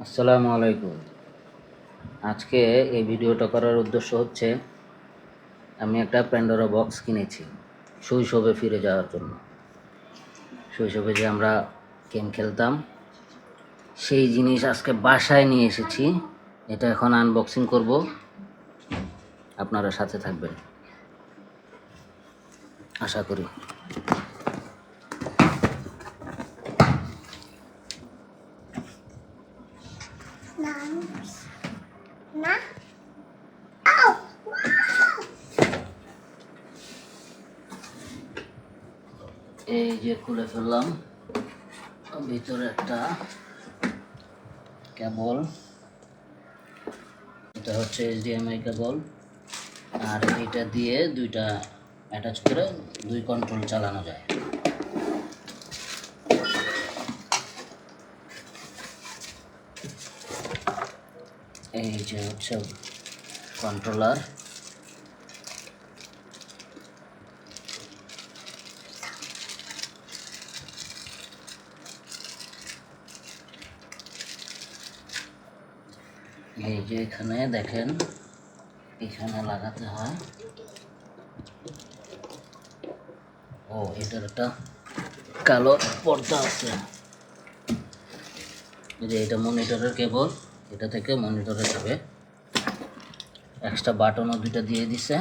আসসালামু আলাইকুম। আজকে এই ভিডিওটা করার উদ্দেশ্য হচ্ছে আমি একটা প্যান্ডোরা বক্স কিনেছি শৈশবে ফিরে যাওয়ার জন্য। শৈশবে যে আমরা গেম খেলতাম সেই জিনিস আজকে বাসায় নিয়ে এসেছি। এটা এখন আনবক্সিং করব, আপনারা সাথে থাকবেন আশা করি। এই যে খুলে ফেললাম, ভিতরে একটা কেবল, এটা হচ্ছে HDMI কেবল, আর এইটা দিয়ে দুইটা অ্যাটাচ করে দুই কন্ট্রোল চালানো যায়। এই যে হচ্ছে কন্ট্রোলার, এই যে এখানে দেখেন, এখানে লাগাতে হয়। ও, এটার একটা কালো পর্দা আছে। এই যে এটা মনিটরের কেবল, এটা থেকে মনিটরে যাবে। এক্সট্রা বাটনও দুইটা দিয়ে দিছে।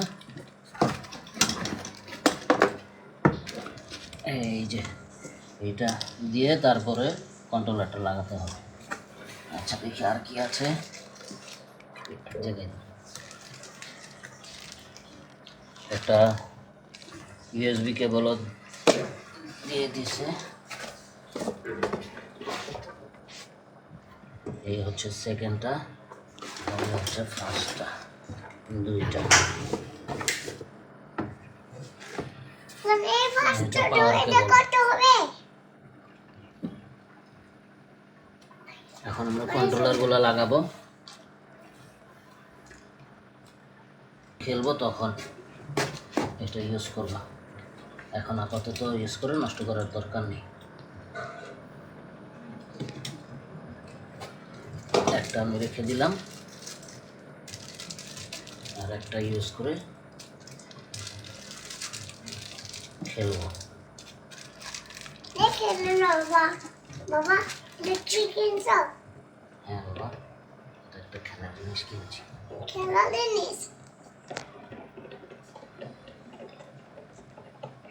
এই যে এইটা দিয়ে তারপরে কন্ট্রোলারটা লাগাতে হবে। আচ্ছা, দেখি আর কি আছে। একটা USB কেবলও দিয়ে দিছে। এই হচ্ছে সেকেন্ডটা, এই হচ্ছে ফার্স্টটা, দুইটা। এখন আমরা কন্ট্রোলারগুলো লাগাবো, খেলবো তখন এটা ইউজ করবো। এখন আপাতত ইউজ করে নষ্ট করার দরকার নেই। একটা আমি রেখে দিলাম, আর একটা ইউজ করে খেলবো। হ্যাঁ বাবা, এটা একটা খেলার জিনিস কিনেছি। খেলার জিনিস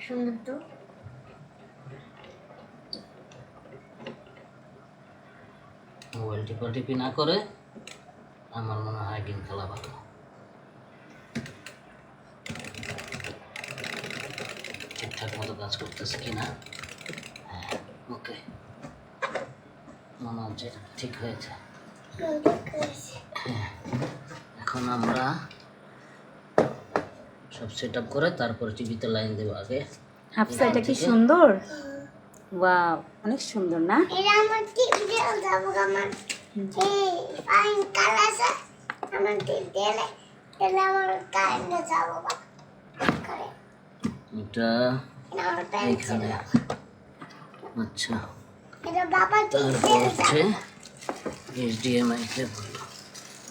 সুন্দর তো। মোবাইল টিপি না করে আমার মনে হয় গেম খেলা ভালো। ঠিকঠাক মতো কাজ করতেছে কিনা? হ্যাঁ, ওকে, মনে হচ্ছে ঠিক হয়েছে। হ্যাঁ, এখন আমরা সব সেট আপ করে তারপর টিভিতে লাইন দেবো। আগে হাফসাটা কি সুন্দর, ওয়াও, অনেক সুন্দর না? এটা আমার টিভিতে যাবো, আমার এই ফাইন কালার আছে আমার টিভিতে, এলে আমার কারেন্টে যাবো বা করে এটা এইখানে। আচ্ছা, এটা বাবা তারপর হচ্ছে HDMI কেবল,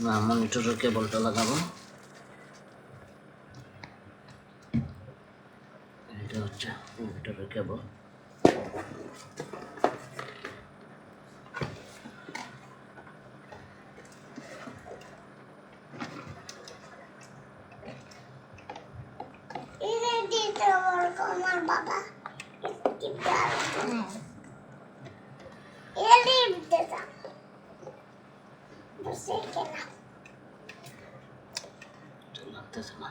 না মনিটরের কেবলটা লাগাবো। এটা হচ্ছে মনিটরের কেবল। এটা দিতে বলবো আমার বাবা টিভিতে এলে দিতে যাব বসে কেনা লাগতেছে না।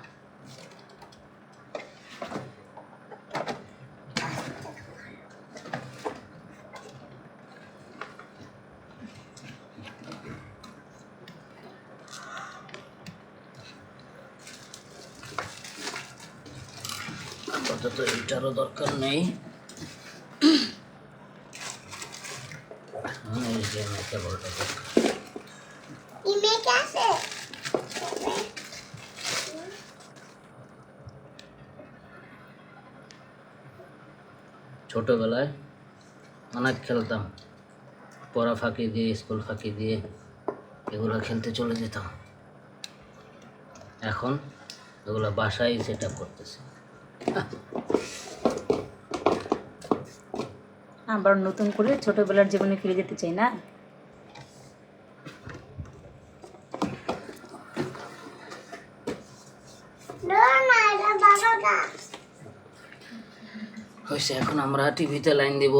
আপাতত এটারও দরকার নেই। HDMI কেবলটা দরকার। ইমে কাছে ছোটবেলায় অনেক খেলতাম পড়া ফাঁকি দিয়ে, স্কুল ফাঁকি দিয়ে এগুলো খেলতে চলে যেতাম। এখন এগুলো বাসায় সেট আপ করতেছে। আবার নতুন করে ছোটবেলার জীবনে ফিরে যেতে চাই না? না এটা বাবার কাজ। হয়েছে, এখন আমরা টিভিতে লাইন দিব।